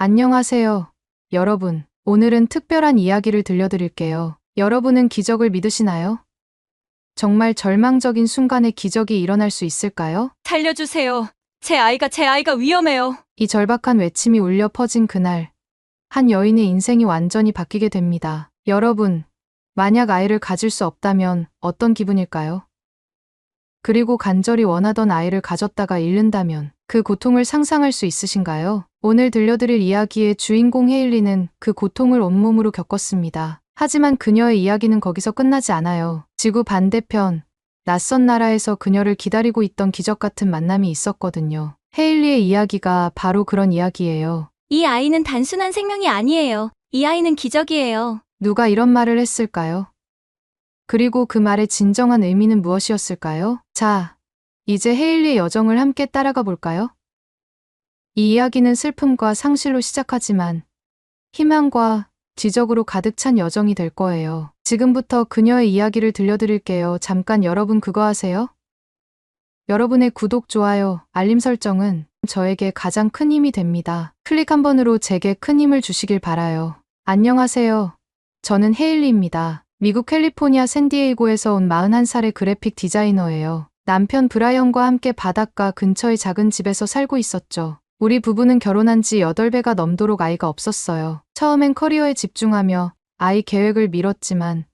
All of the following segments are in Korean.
안녕하세요, 여러분. 오늘은 특별한 이야기를 들려드릴게요. 여러분은 기적을 믿으시나요? 정말 절망적인 순간에 기적이 일어날 수 있을까요? 살려주세요. 제 아이가 위험해요. 이 절박한 외침이 울려 퍼진 그날, 한 여인의 인생이 완전히 바뀌게 됩니다. 여러분, 만약 아이를 가질 수 없다면 어떤 기분일까요? 그리고 간절히 원하던 아이를 가졌다가 잃는다면 그 고통을 상상할 수 있으신가요? 오늘 들려드릴 이야기의 주인공 헤일리는 그 고통을 온몸으로 겪었습니다. 하지만 그녀의 이야기는 거기서 끝나지 않아요. 지구 반대편, 낯선 나라에서 그녀를 기다리고 있던 기적 같은 만남이 있었거든요. 헤일리의 이야기가 바로 그런 이야기예요. 이 아이는 단순한 생명이 아니에요. 이 아이는 기적이에요. 누가 이런 말을 했을까요? 그리고 그 말의 진정한 의미는 무엇이었을까요? 자, 이제 헤일리의 여정을 함께 따라가 볼까요? 이 이야기는 슬픔과 상실로 시작하지만 희망과 지적으로 가득 찬 여정이 될 거예요. 지금부터 그녀의 이야기를 들려드릴게요. 잠깐 여러분 그거 아세요? 여러분의 구독, 좋아요, 알림 설정은 저에게 가장 큰 힘이 됩니다. 클릭 한 번으로 제게 큰 힘을 주시길 바라요. 안녕하세요. 저는 헤일리입니다. 미국 캘리포니아 샌디에이고에서 온 41살의 그래픽 디자이너예요. 남편 브라이언과 함께 바닷가 근처의 작은 집에서 살고 있었죠. 우리 부부는 결혼한 지 8배가 넘도록 아이가 없었어요. 처음엔 커리어에 집중하며 아이 계획을 미뤘지만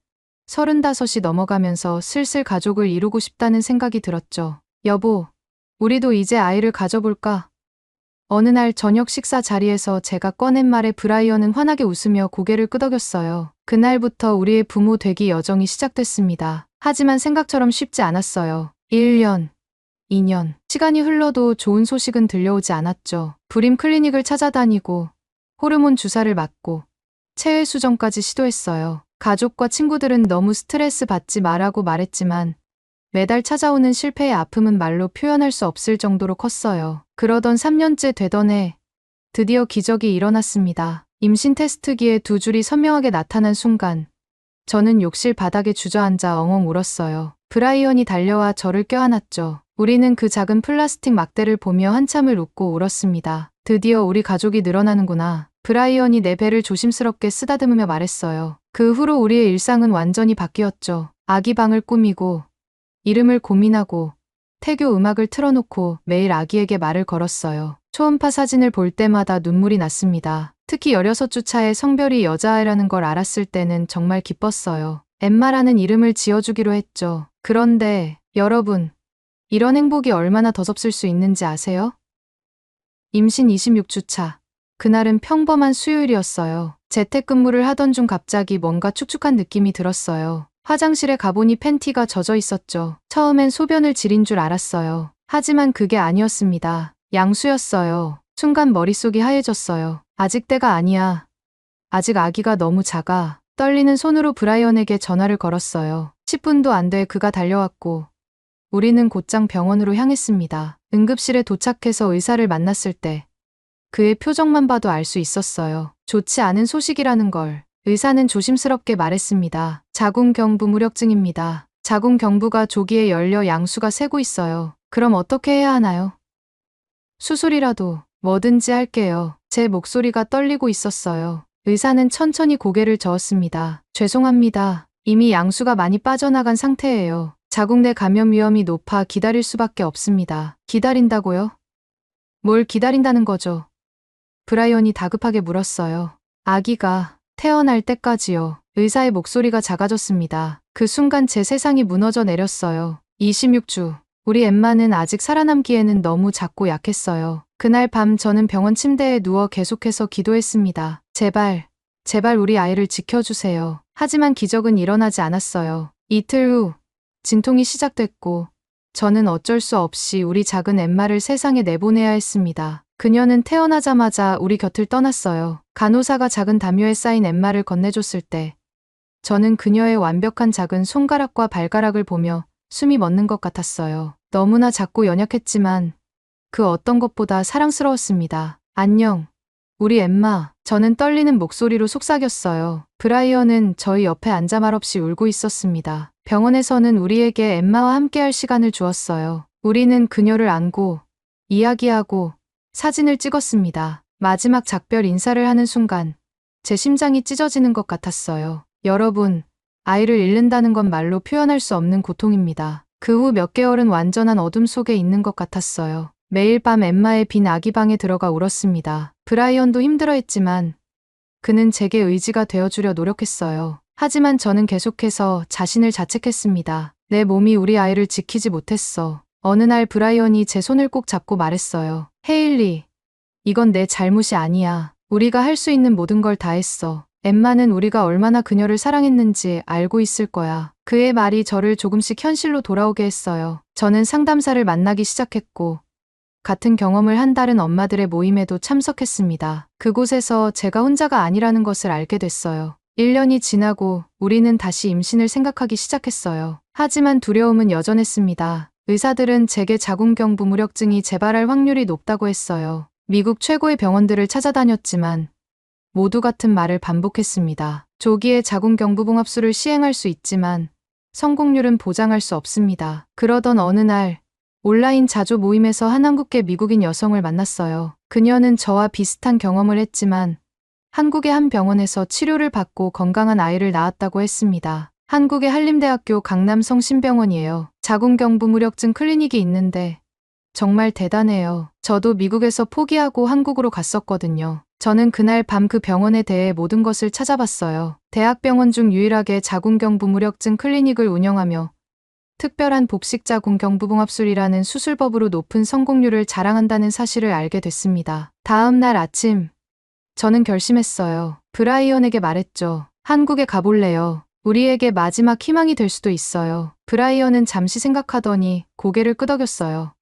35이 넘어가면서 슬슬 가족을 이루고 싶다는 생각이 들었죠. 여보, 우리도 이제 아이를 가져볼까? 어느 날 저녁 식사 자리에서 제가 꺼낸 말에 브라이언은 환하게 웃으며 고개를 끄덕였어요. 그날부터 우리의 부모 되기 여정이 시작됐습니다. 하지만 생각처럼 쉽지 않았어요. 1년, 2년. 시간이 흘러도 좋은 소식은 들려오지 않았죠. 불임 클리닉을 찾아다니고 호르몬 주사를 맞고 체외 수정까지 시도했어요. 가족과 친구들은 너무 스트레스 받지 말라고 말했지만 매달 찾아오는 실패의 아픔은 말로 표현할 수 없을 정도로 컸어요. 그러던 3년째 되던 해 드디어 기적이 일어났습니다. 임신 테스트기에 두 줄이 선명하게 나타난 순간 저는 욕실 바닥에 주저앉아 엉엉 울었어요. 브라이언이 달려와 저를 껴안았죠. 우리는 그 작은 플라스틱 막대를 보며 한참을 웃고 울었습니다. 드디어 우리 가족이 늘어나는구나. 브라이언이 내 배를 조심스럽게 쓰다듬으며 말했어요. 그 후로 우리의 일상은 완전히 바뀌었죠. 아기 방을 꾸미고 이름을 고민하고 태교 음악을 틀어놓고 매일 아기에게 말을 걸었어요. 초음파 사진을 볼 때마다 눈물이 났습니다. 특히 16주 차에 성별이 여자아이라는 걸 알았을 때는 정말 기뻤어요. 엠마라는 이름을 지어주기로 했죠. 그런데 여러분, 이런 행복이 얼마나 더섭을 수 있는지 아세요? 임신 26주 차. 그날은 평범한 수요일이었어요. 재택근무를 하던 중 갑자기 뭔가 축축한 느낌이 들었어요. 화장실에 가보니 팬티가 젖어 있었죠. 처음엔 소변을 지린 줄 알았어요. 하지만 그게 아니었습니다. 양수였어요. 순간 머릿속이 하얘졌어요. 아직 때가 아니야. 아직 아기가 너무 작아. 떨리는 손으로 브라이언에게 전화를 걸었어요. 10분도 안 돼 그가 달려왔고 우리는 곧장 병원으로 향했습니다. 응급실에 도착해서 의사를 만났을 때 그의 표정만 봐도 알 수 있었어요. 좋지 않은 소식이라는 걸. 의사는 조심스럽게 말했습니다. 자궁경부 무력증입니다. 자궁경부가 조기에 열려 양수가 새고 있어요. 그럼 어떻게 해야 하나요? 수술이라도 뭐든지 할게요. 제 목소리가 떨리고 있었어요. 의사는 천천히 고개를 저었습니다. 죄송합니다. 이미 양수가 많이 빠져나간 상태예요. 자궁 내 감염 위험이 높아 기다릴 수밖에 없습니다. 기다린다고요? 뭘 기다린다는 거죠? 브라이언이 다급하게 물었어요. 아기가 태어날 때까지요. 의사의 목소리가 작아졌습니다. 그 순간 제 세상이 무너져 내렸어요. 26주. 우리 엠마는 아직 살아남기에는 너무 작고 약했어요. 그날 밤 저는 병원 침대에 누워 계속해서 기도했습니다. 제발, 제발 우리 아이를 지켜주세요. 하지만 기적은 일어나지 않았어요. 이틀 후, 진통이 시작됐고 저는 어쩔 수 없이 우리 작은 엠마를 세상에 내보내야 했습니다. 그녀는 태어나자마자 우리 곁을 떠났어요. 간호사가 작은 담요에 쌓인 엠마를 건네줬을 때 저는 그녀의 완벽한 작은 손가락과 발가락을 보며 숨이 멎는 것 같았어요. 너무나 작고 연약했지만 그 어떤 것보다 사랑스러웠습니다. 안녕, 우리 엠마. 저는 떨리는 목소리로 속삭였어요. 브라이언은 저희 옆에 앉아 말없이 울고 있었습니다. 병원에서는 우리에게 엠마와 함께할 시간을 주었어요. 우리는 그녀를 안고 이야기하고 사진을 찍었습니다. 마지막 작별 인사를 하는 순간 제 심장이 찢어지는 것 같았어요. 여러분, 아이를 잃는다는 건 말로 표현할 수 없는 고통입니다. 그 후 몇 개월은 완전한 어둠 속에 있는 것 같았어요. 매일 밤 엠마의 빈 아기 방에 들어가 울었습니다. 브라이언도 힘들어했지만 그는 제게 의지가 되어주려 노력했어요. 하지만 저는 계속해서 자신을 자책했습니다. 내 몸이 우리 아이를 지키지 못했어. 어느 날 브라이언이 제 손을 꼭 잡고 말했어요. 헤일리, 이건 내 잘못이 아니야. 우리가 할 수 있는 모든 걸 다 했어. 엠마는 우리가 얼마나 그녀를 사랑했는지 알고 있을 거야. 그의 말이 저를 조금씩 현실로 돌아오게 했어요. 저는 상담사를 만나기 시작했고 같은 경험을 한 다른 엄마들의 모임에도 참석했습니다. 그곳에서 제가 혼자가 아니라는 것을 알게 됐어요. 1년이 지나고 우리는 다시 임신을 생각하기 시작했어요. 하지만 두려움은 여전했습니다. 의사들은 제게 자궁경부 무력증이 재발할 확률이 높다고 했어요. 미국 최고의 병원들을 찾아다녔지만 모두 같은 말을 반복했습니다. 조기에 자궁경부봉합술을 시행할 수 있지만 성공률은 보장할 수 없습니다. 그러던 어느 날 온라인 자조 모임에서 한 한국계 미국인 여성을 만났어요. 그녀는 저와 비슷한 경험을 했지만 한국의 한 병원에서 치료를 받고 건강한 아이를 낳았다고 했습니다. 한국의 한림대학교 강남성심병원이에요. 자궁경부무력증 클리닉이 있는데 정말 대단해요. 저도 미국에서 포기하고 한국으로 갔었거든요. 저는 그날 밤 그 병원에 대해 모든 것을 찾아봤어요. 대학병원 중 유일하게 자궁경부무력증 클리닉을 운영하며 특별한 복식자궁경부봉합술이라는 수술법으로 높은 성공률을 자랑한다는 사실을 알게 됐습니다. 다음 날 아침, 저는 결심했어요. 브라이언에게 말했죠. 한국에 가볼래요. 우리에게 마지막 희망이 될 수도 있어요. 브라이언은 잠시 생각하더니 고개를 끄덕였어요.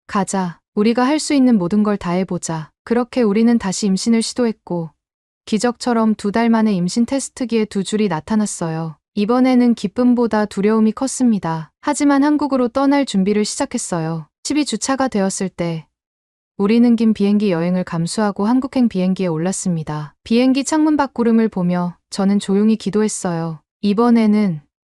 가자. 우리가 할 수 있는 모든 걸 다 해보자. 그렇게 우리는 다시 임신을 시도했고 기적처럼 2달 만에 임신 테스트기에 2줄이 나타났어요. 이번에는 기쁨보다 두려움이 컸습니다. 하지만 한국으로 떠날 준비를 시작했어요. 12주차가 되었을 때 우리는 긴 비행기 여행을 감수하고 한국행 비행기에 올랐습니다. 비행기 창문 밖 구름을 보며 저는 조용히 기도했어요.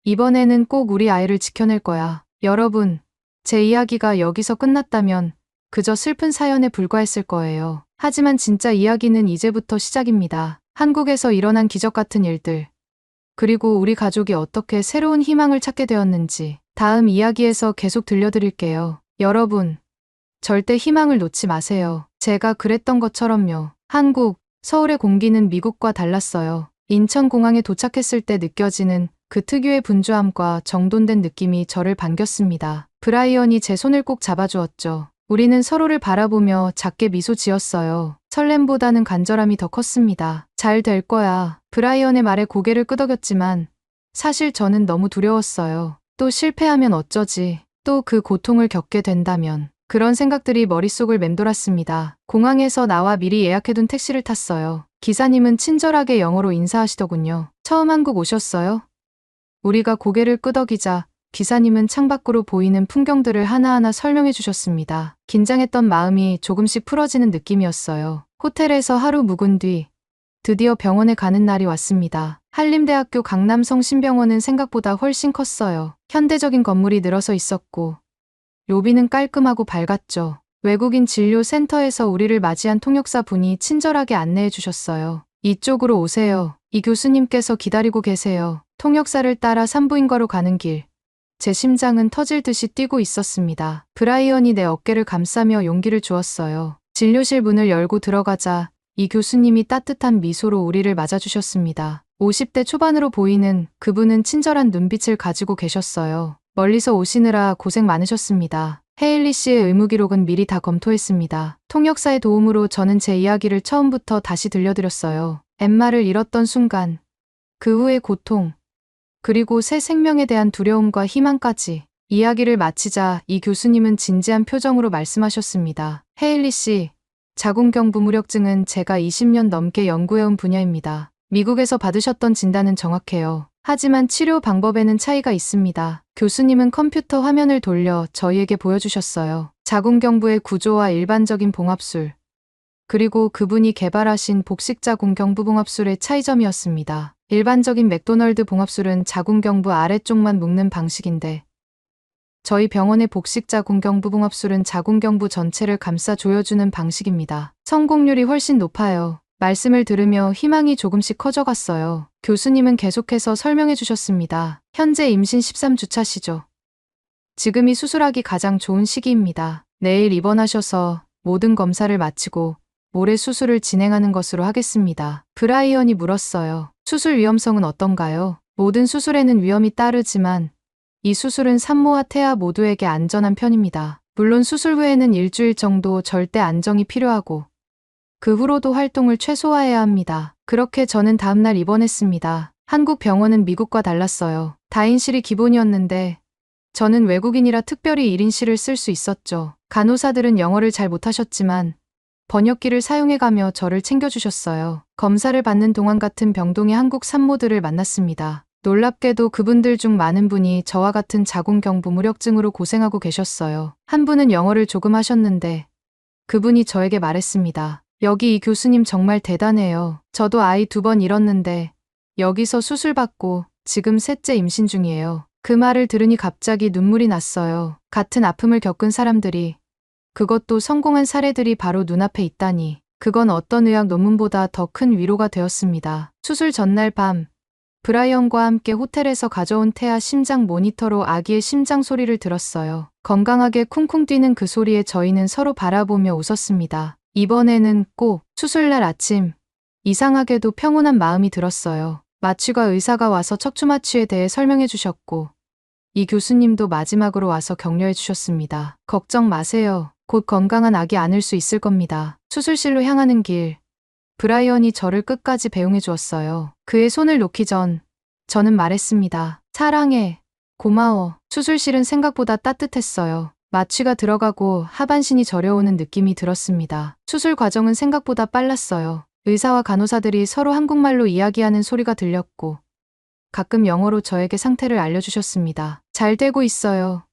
이번에는 꼭 우리 아이를 지켜낼 거야. 여러분, 제 이야기가 여기서 끝났다면 그저 슬픈 사연에 불과했을 거예요. 하지만 진짜 이야기는 이제부터 시작입니다. 한국에서 일어난 기적 같은 일들, 그리고 우리 가족이 어떻게 새로운 희망을 찾게 되었는지 다음 이야기에서 계속 들려드릴게요. 여러분, 절대 희망을 놓지 마세요. 제가 그랬던 것처럼요. 한국, 서울의 공기는 미국과 달랐어요. 인천공항에 도착했을 때 느껴지는 그 특유의 분주함과 정돈된 느낌이 저를 반겼습니다. 브라이언이 제 손을 꼭 잡아주었죠. 우리는 서로를 바라보며 작게 미소 지었어요. 설렘보다는 간절함이 더 컸습니다. 잘 될 거야. 브라이언의 말에 고개를 끄덕였지만 사실 저는 너무 두려웠어요. 또 실패하면 어쩌지? 또 그 고통을 겪게 된다면. 그런 생각들이 머릿속을 맴돌았습니다. 공항에서 나와 미리 예약해둔 택시를 탔어요. 기사님은 친절하게 영어로 인사하시더군요. 처음 한국 오셨어요? 우리가 고개를 끄덕이자 기사님은 창밖으로 보이는 풍경들을 하나하나 설명해 주셨습니다. 긴장했던 마음이 조금씩 풀어지는 느낌이었어요. 호텔에서 하루 묵은 뒤 드디어 병원에 가는 날이 왔습니다. 한림대학교 강남성심병원은 생각보다 훨씬 컸어요. 현대적인 건물이 늘어서 있었고 로비는 깔끔하고 밝았죠. 외국인 진료센터에서 우리를 맞이한 통역사 분이 친절하게 안내해 주셨어요. 이쪽으로 오세요. 이 교수님께서 기다리고 계세요. 통역사를 따라 산부인과로 가는 길. 제 심장은 터질 듯이 뛰고 있었습니다. 브라이언이 내 어깨를 감싸며 용기를 주었어요. 진료실 문을 열고 들어가자 이 교수님이 따뜻한 미소로 우리를 맞아주셨습니다. 50대 초반으로 보이는 그분은 친절한 눈빛을 가지고 계셨어요. 멀리서 오시느라 고생 많으셨습니다. 헤일리 씨의 의무기록은 미리 다 검토했습니다. 통역사의 도움으로 저는 제 이야기를 처음부터 다시 들려드렸어요. 엠마를 잃었던 순간, 그 후의 고통, 그리고 새 생명에 대한 두려움과 희망까지. 이야기를 마치자 이 교수님은 진지한 표정으로 말씀하셨습니다. 헤일리 씨, 자궁경부무력증은 제가 20년 넘게 연구해온 분야입니다. 미국에서 받으셨던 진단은 정확해요. 하지만 치료 방법에는 차이가 있습니다. 교수님은 컴퓨터 화면을 돌려 저희에게 보여주셨어요. 자궁경부의 구조와 일반적인 봉합술, 그리고 그분이 개발하신 복식자궁경부봉합술의 차이점이었습니다. 일반적인 맥도널드 봉합술은 자궁경부 아래쪽만 묶는 방식인데 저희 병원의 복식 자궁경부 붕합술은 자궁경부 전체를 감싸 조여주는 방식입니다. 성공률이 훨씬 높아요. 말씀을 들으며 희망이 조금씩 커져갔어요. 교수님은 계속해서 설명해 주셨습니다. 현재 임신 13주차시죠. 지금이 수술하기 가장 좋은 시기입니다. 내일 입원하셔서 모든 검사를 마치고 모레 수술을 진행하는 것으로 하겠습니다. 브라이언이 물었어요. 수술 위험성은 어떤가요? 모든 수술에는 위험이 따르지만 이 수술은 산모와 태아 모두에게 안전한 편입니다. 물론 수술 후에는 일주일 정도 절대 안정이 필요하고 그 후로도 활동을 최소화해야 합니다. 그렇게 저는 다음날 입원했습니다. 한국 병원은 미국과 달랐어요. 다인실이 기본이었는데 저는 외국인이라 특별히 1인실을 쓸 수 있었죠. 간호사들은 영어를 잘 못하셨지만 번역기를 사용해가며 저를 챙겨주셨어요. 검사를 받는 동안 같은 병동의 한국 산모들을 만났습니다. 놀랍게도 그분들 중 많은 분이 저와 같은 자궁경부 무력증으로 고생하고 계셨어요. 한 분은 영어를 조금 하셨는데 그분이 저에게 말했습니다. 여기 이 교수님 정말 대단해요. 저도 아이 2번 잃었는데 여기서 수술받고 지금 셋째 임신 중이에요. 그 말을 들으니 갑자기 눈물이 났어요. 같은 아픔을 겪은 사람들이, 그것도 성공한 사례들이 바로 눈앞에 있다니. 그건 어떤 의학 논문보다 더 큰 위로가 되었습니다. 수술 전날 밤, 브라이언과 함께 호텔에서 가져온 태아 심장 모니터로 아기의 심장 소리를 들었어요. 건강하게 쿵쿵 뛰는 그 소리에 저희는 서로 바라보며 웃었습니다. 이번에는 꼭 수술날 아침, 이상하게도 평온한 마음이 들었어요. 마취과 의사가 와서 척추 마취에 대해 설명해 주셨고 이 교수님도 마지막으로 와서 격려해 주셨습니다. 걱정 마세요. 곧 건강한 아기 안을 수 있을 겁니다. 수술실로 향하는 길, 브라이언이 저를 끝까지 배웅해 주었어요. 그의 손을 놓기 전 저는 말했습니다. 사랑해. 고마워. 수술실은 생각보다 따뜻했어요. 마취가 들어가고 하반신이 저려오는 느낌이 들었습니다. 수술 과정은 생각보다 빨랐어요. 의사와 간호사들이 서로 한국말로 이야기하는 소리가 들렸고 가끔 영어로 저에게 상태를 알려주셨습니다. 잘 되고 있어요.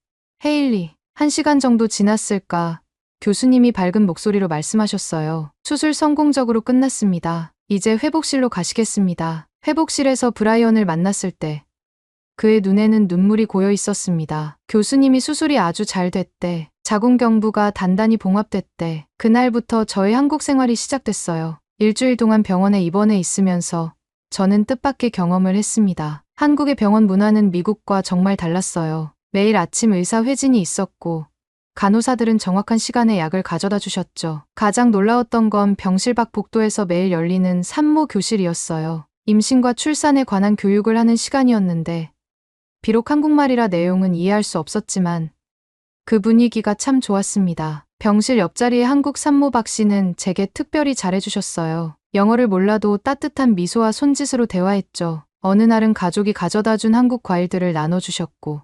헤일리. 1시간 정도 지났을까? 교수님이 밝은 목소리로 말씀하셨어요. 수술 성공적으로 끝났습니다. 이제 회복실로 가시겠습니다. 회복실에서 브라이언을 만났을 때 그의 눈에는 눈물이 고여 있었습니다. 교수님이 수술이 아주 잘 됐대. 자궁경부가 단단히 봉합됐대. 그날부터 저의 한국 생활이 시작됐어요. 일주일 동안 병원에 입원해 있으면서 저는 뜻밖의 경험을 했습니다. 한국의 병원 문화는 미국과 정말 달랐어요. 매일 아침 의사 회진이 있었고 간호사들은 정확한 시간에 약을 가져다 주셨죠. 가장 놀라웠던 건 병실 밖 복도에서 매일 열리는 산모 교실이었어요. 임신과 출산에 관한 교육을 하는 시간이었는데 비록 한국말이라 내용은 이해할 수 없었지만 그 분위기가 참 좋았습니다. 병실 옆자리의 한국 산모 박 씨는 제게 특별히 잘해주셨어요. 영어를 몰라도 따뜻한 미소와 손짓으로 대화했죠. 어느 날은 가족이 가져다 준 한국 과일들을 나눠주셨고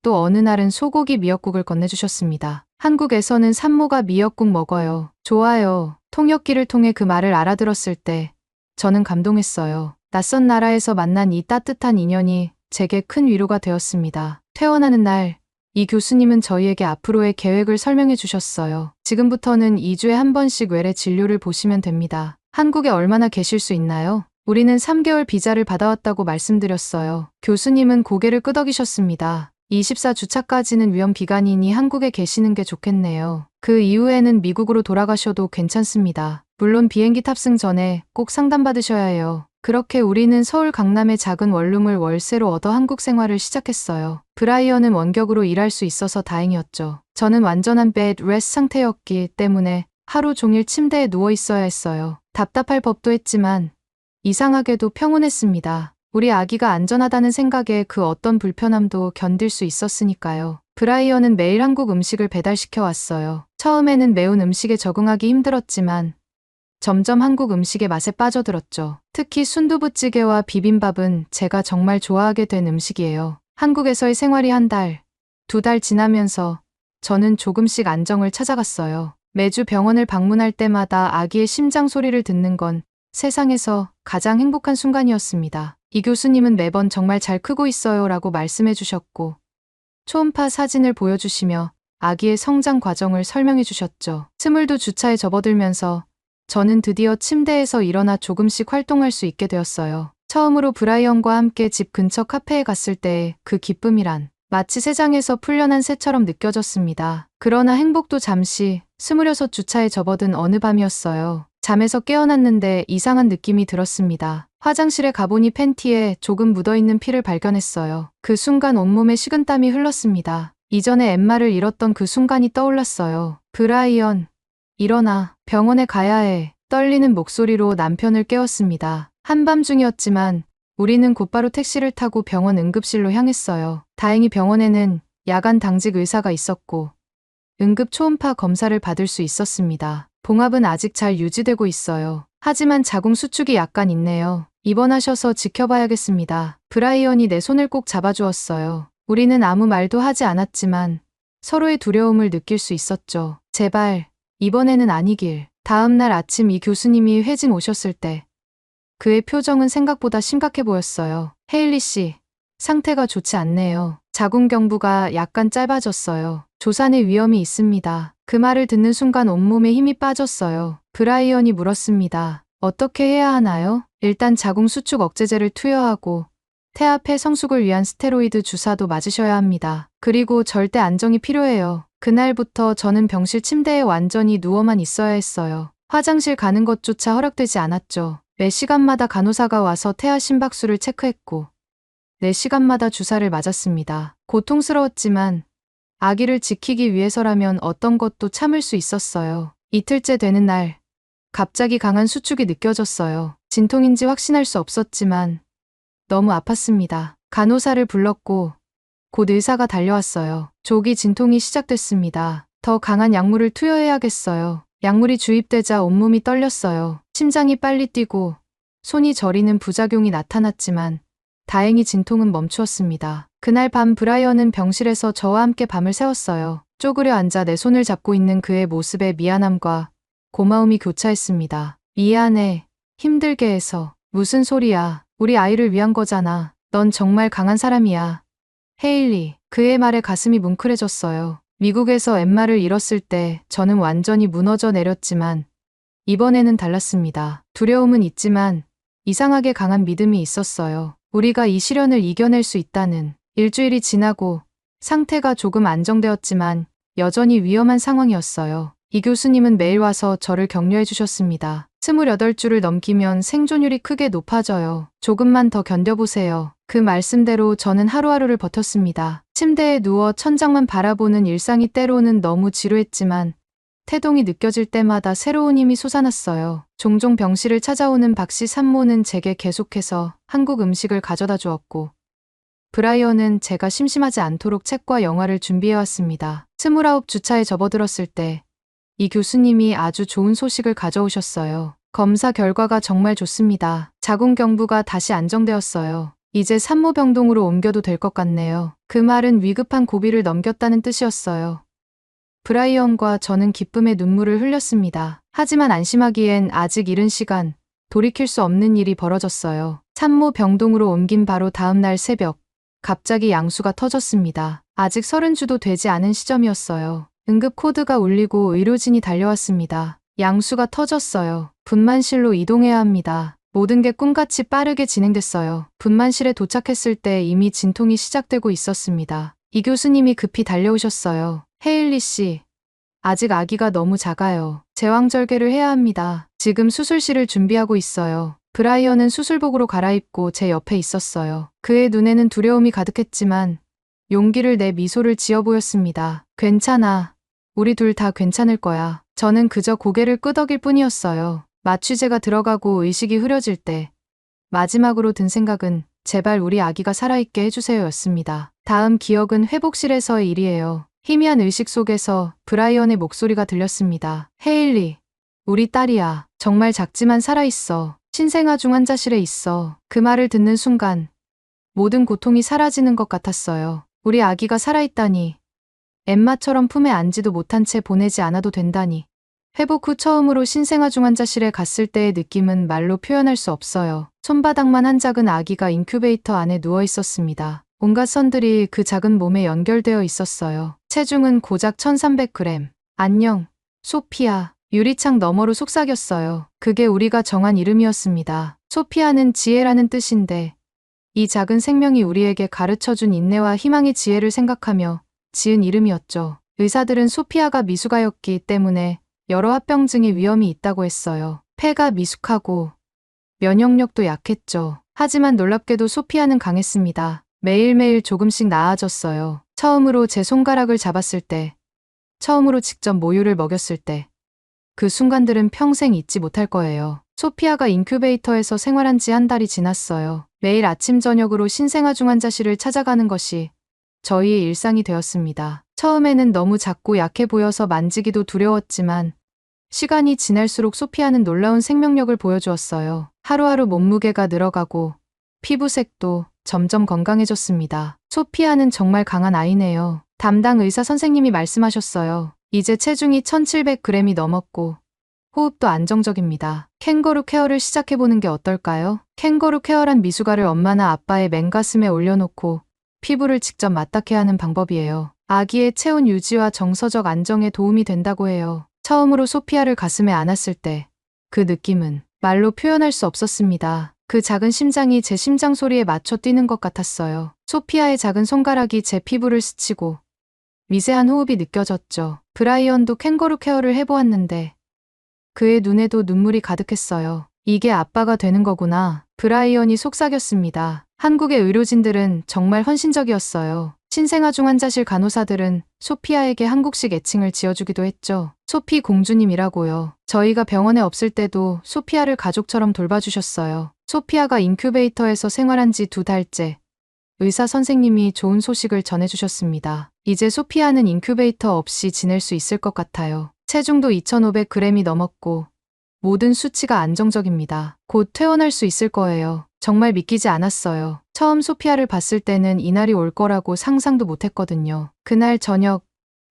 또 어느 날은 소고기 미역국을 건네주셨습니다. 한국에서는 산모가 미역국 먹어요. 좋아요. 통역기를 통해 그 말을 알아들었을 때 저는 감동했어요. 낯선 나라에서 만난 이 따뜻한 인연이 제게 큰 위로가 되었습니다. 퇴원하는 날, 이 교수님은 저희에게 앞으로의 계획을 설명해 주셨어요. 지금부터는 2주에 한 번씩 외래 진료를 보시면 됩니다. 한국에 얼마나 계실 수 있나요? 우리는 3개월 비자를 받아왔다고 말씀드렸어요. 교수님은 고개를 끄덕이셨습니다. 24주차까지는 위험 기간이니 한국에 계시는 게 좋겠네요. 그 이후에는 미국으로 돌아가셔도 괜찮습니다. 물론 비행기 탑승 전에 꼭 상담받으셔야 해요. 그렇게 우리는 서울 강남의 작은 원룸을 월세로 얻어 한국 생활을 시작했어요. 브라이언은 원격으로 일할 수 있어서 다행이었죠. 저는 완전한 베드 레스트 상태였기 때문에 하루 종일 침대에 누워 있어야 했어요. 답답할 법도 했지만 이상하게도 평온했습니다. 우리 아기가 안전하다는 생각에 그 어떤 불편함도 견딜 수 있었으니까요. 브라이언은 매일 한국 음식을 배달시켜 왔어요. 처음에는 매운 음식에 적응하기 힘들었지만 점점 한국 음식의 맛에 빠져들었죠. 특히 순두부찌개와 비빔밥은 제가 정말 좋아하게 된 음식이에요. 한국에서의 생활이 1달, 2달 지나면서 저는 조금씩 안정을 찾아갔어요. 매주 병원을 방문할 때마다 아기의 심장 소리를 듣는 건 세상에서 가장 행복한 순간이었습니다. 이 교수님은 매번 정말 잘 크고 있어요 라고 말씀해 주셨고 초음파 사진을 보여주시며 아기의 성장 과정을 설명해 주셨죠. 스물도 주차에 접어들면서 저는 드디어 침대에서 일어나 조금씩 활동할 수 있게 되었어요. 처음으로 브라이언과 함께 집 근처 카페에 갔을 때의 그 기쁨이란 마치 새장에서 풀려난 새처럼 느껴졌습니다. 그러나 행복도 잠시 26주차에 접어든 어느 밤이었어요. 잠에서 깨어났는데 이상한 느낌이 들었습니다. 화장실에 가보니 팬티에 조금 묻어있는 피를 발견했어요. 그 순간 온몸에 식은땀이 흘렀습니다. 이전에 엠마를 잃었던 그 순간이 떠올랐어요. 브라이언, 일어나. 병원에 가야 해. 떨리는 목소리로 남편을 깨웠습니다. 한밤중이었지만 우리는 곧바로 택시를 타고 병원 응급실로 향했어요. 다행히 병원에는 야간 당직 의사가 있었고 응급 초음파 검사를 받을 수 있었습니다. 봉합은 아직 잘 유지되고 있어요. 하지만 자궁 수축이 약간 있네요. 입원하셔서 지켜봐야겠습니다. 브라이언이 내 손을 꼭 잡아주었어요. 우리는 아무 말도 하지 않았지만 서로의 두려움을 느낄 수 있었죠. 제발 이번에는 아니길. 다음 날 아침 이 교수님이 회진 오셨을 때 그의 표정은 생각보다 심각해 보였어요. 헤일리 씨, 상태가 좋지 않네요. 자궁경부가 약간 짧아졌어요. 조산의 위험이 있습니다. 그 말을 듣는 순간 온몸에 힘이 빠졌어요. 브라이언이 물었습니다. 어떻게 해야 하나요? 일단 자궁 수축 억제제를 투여하고 태아폐 성숙을 위한 스테로이드 주사도 맞으셔야 합니다. 그리고 절대 안정이 필요해요. 그날부터 저는 병실 침대에 완전히 누워만 있어야 했어요. 화장실 가는 것조차 허락되지 않았죠. 매 시간마다 간호사가 와서 태아 심박수를 체크했고 4시간마다 주사를 맞았습니다. 고통스러웠지만 아기를 지키기 위해서라면 어떤 것도 참을 수 있었어요. 이틀째 되는 날 갑자기 강한 수축이 느껴졌어요. 진통인지 확신할 수 없었지만 너무 아팠습니다. 간호사를 불렀고 곧 의사가 달려왔어요. 조기 진통이 시작됐습니다. 더 강한 약물을 투여해야겠어요. 약물이 주입되자 온몸이 떨렸어요. 심장이 빨리 뛰고 손이 저리는 부작용이 나타났지만 다행히 진통은 멈추었습니다. 그날 밤 브라이언은 병실에서 저와 함께 밤을 새웠어요. 쪼그려 앉아 내 손을 잡고 있는 그의 모습에 미안함과 고마움이 교차했습니다. 미안해. 힘들게 해서. 무슨 소리야. 우리 아이를 위한 거잖아. 넌 정말 강한 사람이야. 헤일리. 그의 말에 가슴이 뭉클해졌어요. 미국에서 엠마를 잃었을 때 저는 완전히 무너져 내렸지만 이번에는 달랐습니다. 두려움은 있지만 이상하게 강한 믿음이 있었어요. 우리가 이 시련을 이겨낼 수 있다는. 일주일이 지나고 상태가 조금 안정되었지만 여전히 위험한 상황이었어요. 이 교수님은 매일 와서 저를 격려해 주셨습니다. 28주를 넘기면 생존율이 크게 높아져요. 조금만 더 견뎌보세요. 그 말씀대로 저는 하루하루를 버텼습니다. 침대에 누워 천장만 바라보는 일상이 때로는 너무 지루했지만 태동이 느껴질 때마다 새로운 힘이 솟아났어요. 종종 병실을 찾아오는 박씨 산모는 제게 계속해서 한국 음식을 가져다 주었고 브라이언은 제가 심심하지 않도록 책과 영화를 준비해왔습니다. 29주차에 접어들었을 때 이 교수님이 아주 좋은 소식을 가져오셨어요. 검사 결과가 정말 좋습니다. 자궁경부가 다시 안정되었어요. 이제 산모병동으로 옮겨도 될 것 같네요. 그 말은 위급한 고비를 넘겼다는 뜻이었어요. 브라이언과 저는 기쁨의 눈물을 흘렸습니다. 하지만 안심하기엔 아직 이른 시간, 돌이킬 수 없는 일이 벌어졌어요. 산모 병동으로 옮긴 바로 다음 날 새벽, 갑자기 양수가 터졌습니다. 아직 30주도 되지 않은 시점이었어요. 응급 코드가 울리고 의료진이 달려왔습니다. 양수가 터졌어요. 분만실로 이동해야 합니다. 모든 게 꿈같이 빠르게 진행됐어요. 분만실에 도착했을 때 이미 진통이 시작되고 있었습니다. 이 교수님이 급히 달려오셨어요. 헤일리 씨, 아직 아기가 너무 작아요. 제왕절개를 해야 합니다. 지금 수술실을 준비하고 있어요. 브라이언은 수술복으로 갈아입고 제 옆에 있었어요. 그의 눈에는 두려움이 가득했지만 용기를 내 미소를 지어 보였습니다. 괜찮아. 우리 둘 다 괜찮을 거야. 저는 그저 고개를 끄덕일 뿐이었어요. 마취제가 들어가고 의식이 흐려질 때 마지막으로 든 생각은 제발 우리 아기가 살아있게 해주세요였습니다. 다음 기억은 회복실에서의 일이에요. 희미한 의식 속에서 브라이언의 목소리가 들렸습니다. 헤일리, 우리 딸이야. 정말 작지만 살아있어. 신생아 중환자실에 있어. 그 말을 듣는 순간 모든 고통이 사라지는 것 같았어요. 우리 아기가 살아있다니. 엠마처럼 품에 안지도 못한 채 보내지 않아도 된다니. 회복 후 처음으로 신생아 중환자실에 갔을 때의 느낌은 말로 표현할 수 없어요. 손바닥만 한 작은 아기가 인큐베이터 안에 누워 있었습니다. 온갖 선들이 그 작은 몸에 연결되어 있었어요. 체중은 고작 1300g. 안녕, 소피아. 유리창 너머로 속삭였어요. 그게 우리가 정한 이름이었습니다. 소피아는 지혜라는 뜻인데 이 작은 생명이 우리에게 가르쳐준 인내와 희망의 지혜를 생각하며 지은 이름이었죠. 의사들은 소피아가 미숙아였기 때문에 여러 합병증의 위험이 있다고 했어요. 폐가 미숙하고 면역력도 약했죠. 하지만 놀랍게도 소피아는 강했습니다. 매일매일 조금씩 나아졌어요. 처음으로 제 손가락을 잡았을 때, 처음으로 직접 모유를 먹였을 때, 그 순간들은 평생 잊지 못할 거예요. 소피아가 인큐베이터에서 생활한 지 한 달이 지났어요. 매일 아침 저녁으로 신생아 중환자실을 찾아가는 것이 저희의 일상이 되었습니다. 처음에는 너무 작고 약해 보여서 만지기도 두려웠지만 시간이 지날수록 소피아는 놀라운 생명력을 보여주었어요. 하루하루 몸무게가 늘어가고 피부색도 점점 건강해졌습니다. 소피아는 정말 강한 아이네요. 담당 의사 선생님이 말씀하셨어요. 이제 체중이 1700g이 넘었고 호흡도 안정적입니다. 캥거루 케어를 시작해보는 게 어떨까요? 캥거루 케어란 미숙아를 엄마나 아빠의 맨가슴에 올려놓고 피부를 직접 맞닿게 하는 방법이에요. 아기의 체온 유지와 정서적 안정에 도움이 된다고 해요. 처음으로 소피아를 가슴에 안았을 때 그 느낌은 말로 표현할 수 없었습니다. 그 작은 심장이 제 심장 소리에 맞춰 뛰는 것 같았어요. 소피아의 작은 손가락이 제 피부를 스치고 미세한 호흡이 느껴졌죠. 브라이언도 캥거루 케어를 해보았는데 그의 눈에도 눈물이 가득했어요. 이게 아빠가 되는 거구나. 브라이언이 속삭였습니다. 한국의 의료진들은 정말 헌신적이었어요. 신생아 중환자실 간호사들은 소피아에게 한국식 애칭을 지어주기도 했죠. 소피 공주님이라고요. 저희가 병원에 없을 때도 소피아를 가족처럼 돌봐주셨어요. 소피아가 인큐베이터에서 생활한 지 2달째. 의사 선생님이 좋은 소식을 전해주셨습니다. 이제 소피아는 인큐베이터 없이 지낼 수 있을 것 같아요. 체중도 2500g이 넘었고 모든 수치가 안정적입니다. 곧 퇴원할 수 있을 거예요. 정말 믿기지 않았어요. 처음 소피아를 봤을 때는 이날이 올 거라고 상상도 못했거든요. 그날 저녁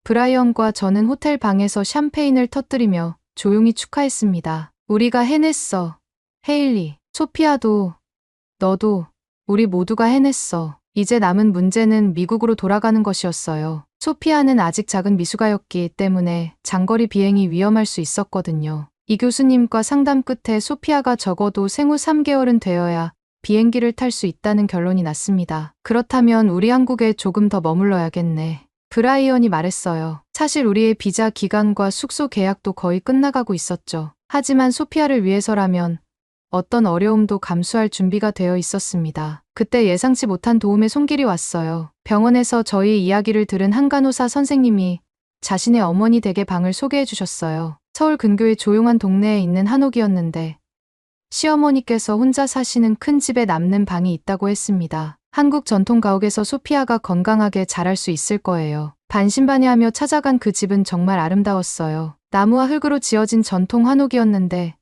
브라이언과 저는 호텔 방에서 샴페인을 터뜨리며 조용히 축하했습니다. 우리가 해냈어. 헤일리, 소피아도, 너도, 우리 모두가 해냈어. 이제 남은 문제는 미국으로 돌아가는 것이었어요. 소피아는 아직 작은 미숙아였기 때문에 장거리 비행이 위험할 수 있었거든요. 이 교수님과 상담 끝에 소피아가 적어도 생후 3개월은 되어야 비행기를 탈 수 있다는 결론이 났습니다. 그렇다면 우리 한국에 조금 더 머물러야겠네. 브라이언이 말했어요. 사실 우리의 비자 기간과 숙소 계약도 거의 끝나가고 있었죠. 하지만 소피아를 위해서라면 어떤 어려움도 감수할 준비가 되어 있었습니다. 그때 예상치 못한 도움의 손길이 왔어요. 병원에서 저희 이야기를 들은 한 간호사 선생님이 자신의 어머니 댁의 방을 소개해 주셨어요. 서울 근교의 조용한 동네에 있는 한옥이었는데 시어머니께서 혼자 사시는 큰 집에 남는 방이 있다고 했습니다. 한국 전통 가옥에서 소피아가 건강하게 자랄 수 있을 거예요. 반신반의하며 찾아간 그 집은 정말 아름다웠어요. 나무와 흙으로 지어진 전통 한옥이었는데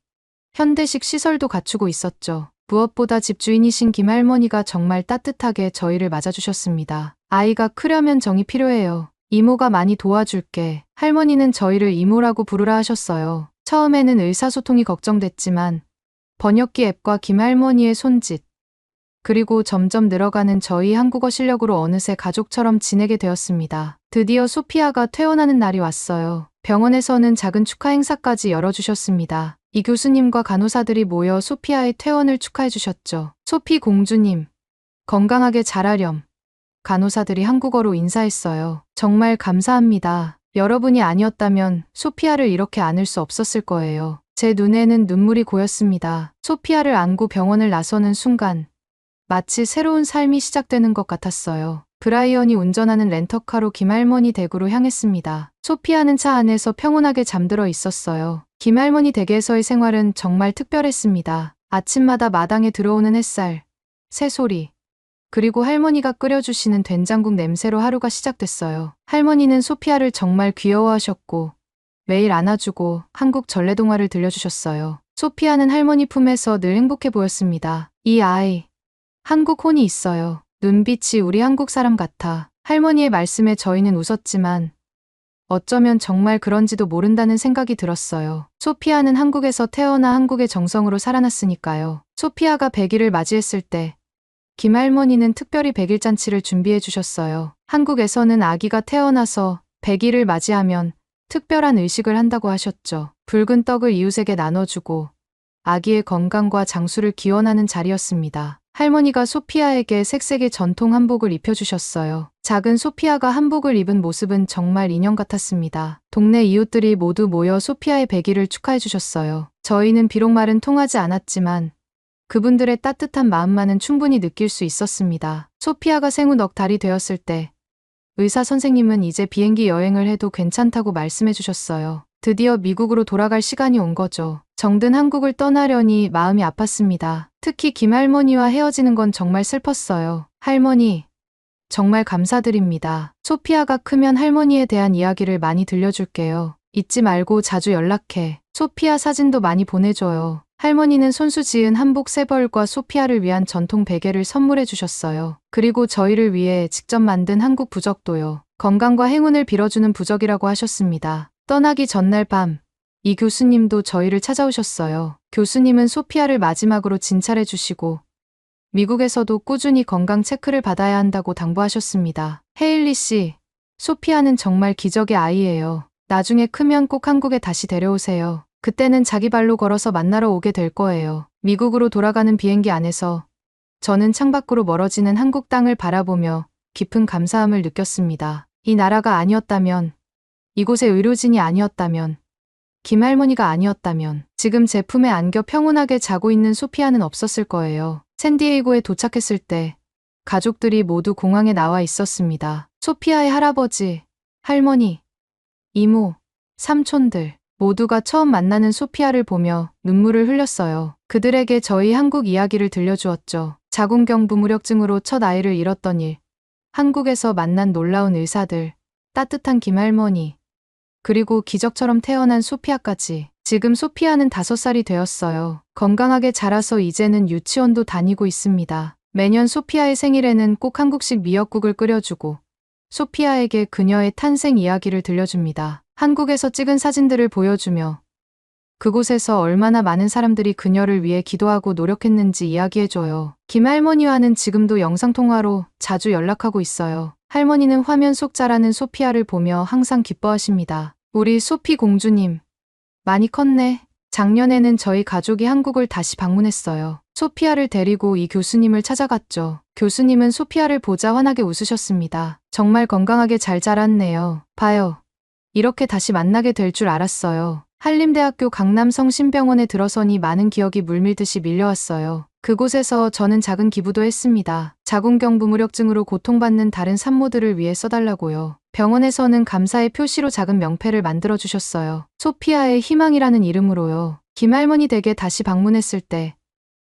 현대식 시설도 갖추고 있었죠. 무엇보다 집주인이신 김할머니가 정말 따뜻하게 저희를 맞아주셨습니다. 아이가 크려면 정이 필요해요. 이모가 많이 도와줄게. 할머니는 저희를 이모라고 부르라 하셨어요. 처음에는 의사소통이 걱정됐지만 번역기 앱과 김할머니의 손짓, 그리고 점점 늘어가는 저희 한국어 실력으로 어느새 가족처럼 지내게 되었습니다. 드디어 소피아가 퇴원하는 날이 왔어요. 병원에서는 작은 축하 행사까지 열어주셨습니다. 이 교수님과 간호사들이 모여 소피아의 퇴원을 축하해 주셨죠. 소피 공주님, 건강하게 자라렴. 간호사들이 한국어로 인사했어요. 정말 감사합니다. 여러분이 아니었다면 소피아를 이렇게 안을 수 없었을 거예요. 제 눈에는 눈물이 고였습니다. 소피아를 안고 병원을 나서는 순간 마치 새로운 삶이 시작되는 것 같았어요. 브라이언이 운전하는 렌터카로 김할머니 댁으로 향했습니다. 소피아는 차 안에서 평온하게 잠들어 있었어요. 김할머니 댁에서의 생활은 정말 특별했습니다. 아침마다 마당에 들어오는 햇살, 새소리, 그리고 할머니가 끓여주시는 된장국 냄새로 하루가 시작됐어요. 할머니는 소피아를 정말 귀여워하셨고 매일 안아주고 한국 전래동화를 들려주셨어요. 소피아는 할머니 품에서 늘 행복해 보였습니다. 이 아이, 한국 혼이 있어요. 눈빛이 우리 한국 사람 같아. 할머니의 말씀에 저희는 웃었지만 어쩌면 정말 그런지도 모른다는 생각이 들었어요. 소피아는 한국에서 태어나 한국의 정성으로 살아났으니까요. 소피아가 100일을 맞이했을 때 김할머니는 특별히 100일 잔치를 준비해 주셨어요. 한국에서는 아기가 태어나서 100일을 맞이하면 특별한 의식을 한다고 하셨죠. 붉은 떡을 이웃에게 나눠주고 아기의 건강과 장수를 기원하는 자리였습니다. 할머니가 소피아에게 색색의 전통 한복을 입혀주셨어요. 작은 소피아가 한복을 입은 모습은 정말 인형 같았습니다. 동네 이웃들이 모두 모여 소피아의 100일을 축하해 주셨어요. 저희는 비록 말은 통하지 않았지만 그분들의 따뜻한 마음만은 충분히 느낄 수 있었습니다. 소피아가 생후 넉 달이 되었을 때 의사 선생님은 이제 비행기 여행을 해도 괜찮다고 말씀해 주셨어요. 드디어 미국으로 돌아갈 시간이 온 거죠. 정든 한국을 떠나려니 마음이 아팠습니다. 특히 김할머니와 헤어지는 건 정말 슬펐어요. 할머니, 정말 감사드립니다. 소피아가 크면 할머니에 대한 이야기를 많이 들려줄게요. 잊지 말고 자주 연락해. 소피아 사진도 많이 보내줘요. 할머니는 손수 지은 한복 3벌과 소피아를 위한 전통 베개를 선물해 주셨어요. 그리고 저희를 위해 직접 만든 한국 부적도요. 건강과 행운을 빌어주는 부적이라고 하셨습니다. 떠나기 전날 밤, 이 교수님도 저희를 찾아오셨어요. 교수님은 소피아를 마지막으로 진찰해 주시고 미국에서도 꾸준히 건강 체크를 받아야 한다고 당부하셨습니다. 헤일리 씨, 소피아는 정말 기적의 아이예요. 나중에 크면 꼭 한국에 다시 데려오세요. 그때는 자기 발로 걸어서 만나러 오게 될 거예요. 미국으로 돌아가는 비행기 안에서 저는 창밖으로 멀어지는 한국 땅을 바라보며 깊은 감사함을 느꼈습니다. 이 나라가 아니었다면, 이곳에 의료진이 아니었다면, 김할머니가 아니었다면 지금 제 품에 안겨 평온하게 자고 있는 소피아는 없었을 거예요. 샌디에이고에 도착했을 때 가족들이 모두 공항에 나와 있었습니다. 소피아의 할아버지, 할머니, 이모, 삼촌들 모두가 처음 만나는 소피아를 보며 눈물을 흘렸어요. 그들에게 저희 한국 이야기를 들려주었죠. 자궁경부 무력증으로 첫 아이를 잃었던 일, 한국에서 만난 놀라운 의사들, 따뜻한 김할머니, 그리고 기적처럼 태어난 소피아까지. 지금 소피아는 5살이 되었어요. 건강하게 자라서 이제는 유치원도 다니고 있습니다. 매년 소피아의 생일에는 꼭 한국식 미역국을 끓여주고 소피아에게 그녀의 탄생 이야기를 들려줍니다. 한국에서 찍은 사진들을 보여주며 그곳에서 얼마나 많은 사람들이 그녀를 위해 기도하고 노력했는지 이야기해줘요. 김할머니와는 지금도 영상통화로 자주 연락하고 있어요. 할머니는 화면 속 자라는 소피아를 보며 항상 기뻐하십니다. 우리 소피 공주님, 많이 컸네. 작년에는 저희 가족이 한국을 다시 방문했어요. 소피아를 데리고 이 교수님을 찾아갔죠. 교수님은 소피아를 보자 환하게 웃으셨습니다. 정말 건강하게 잘 자랐네요. 봐요. 이렇게 다시 만나게 될 줄 알았어요. 한림대학교 강남성심병원에 들어서니 많은 기억이 물밀듯이 밀려왔어요. 그곳에서 저는 작은 기부도 했습니다. 자궁경부무력증으로 고통받는 다른 산모들을 위해 써달라고요. 병원에서는 감사의 표시로 작은 명패를 만들어주셨어요. 소피아의 희망이라는 이름으로요. 김할머니 댁에 다시 방문했을 때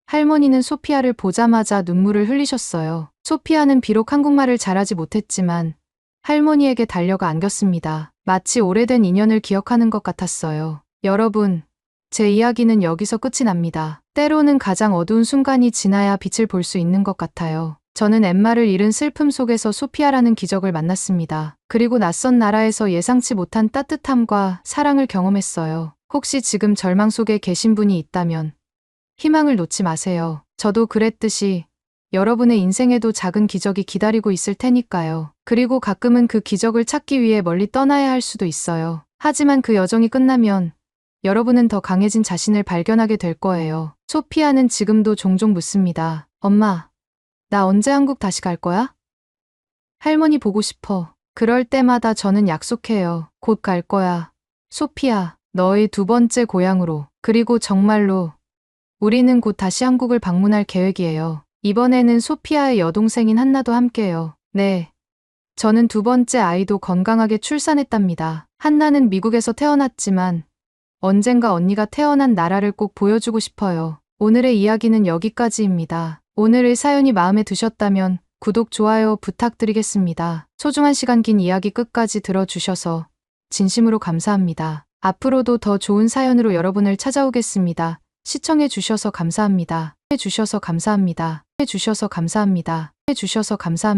할머니는 소피아를 보자마자 눈물을 흘리셨어요. 소피아는 비록 한국말을 잘하지 못했지만 할머니에게 달려가 안겼습니다. 마치 오래된 인연을 기억하는 것 같았어요. 여러분, 제 이야기는 여기서 끝이 납니다. 때로는 가장 어두운 순간이 지나야 빛을 볼 수 있는 것 같아요. 저는 엠마를 잃은 슬픔 속에서 소피아라는 기적을 만났습니다. 그리고 낯선 나라에서 예상치 못한 따뜻함과 사랑을 경험했어요. 혹시 지금 절망 속에 계신 분이 있다면 희망을 놓지 마세요. 저도 그랬듯이 여러분의 인생에도 작은 기적이 기다리고 있을 테니까요. 그리고 가끔은 그 기적을 찾기 위해 멀리 떠나야 할 수도 있어요. 하지만 그 여정이 끝나면 여러분은 더 강해진 자신을 발견하게 될 거예요. 소피아는 지금도 종종 묻습니다. 엄마, 나 언제 한국 다시 갈 거야? 할머니 보고 싶어. 그럴 때마다 저는 약속해요. 곧 갈 거야. 소피아, 너의 2번째 고향으로. 그리고 정말로 우리는 곧 다시 한국을 방문할 계획이에요. 이번에는 소피아의 여동생인 한나도 함께요. 네. 저는 2번째 아이도 건강하게 출산했답니다. 한나는 미국에서 태어났지만 언젠가 언니가 태어난 나라를 꼭 보여주고 싶어요. 오늘의 이야기는 여기까지입니다. 오늘의 사연이 마음에 드셨다면 구독, 좋아요 부탁드리겠습니다. 소중한 시간 긴 이야기 끝까지 들어주셔서 진심으로 감사합니다. 앞으로도 더 좋은 사연으로 여러분을 찾아오겠습니다. 시청해주셔서 감사합니다. 해주셔서 감사합니다. 해주셔서 감사합니다. 해주셔서 감사합니다.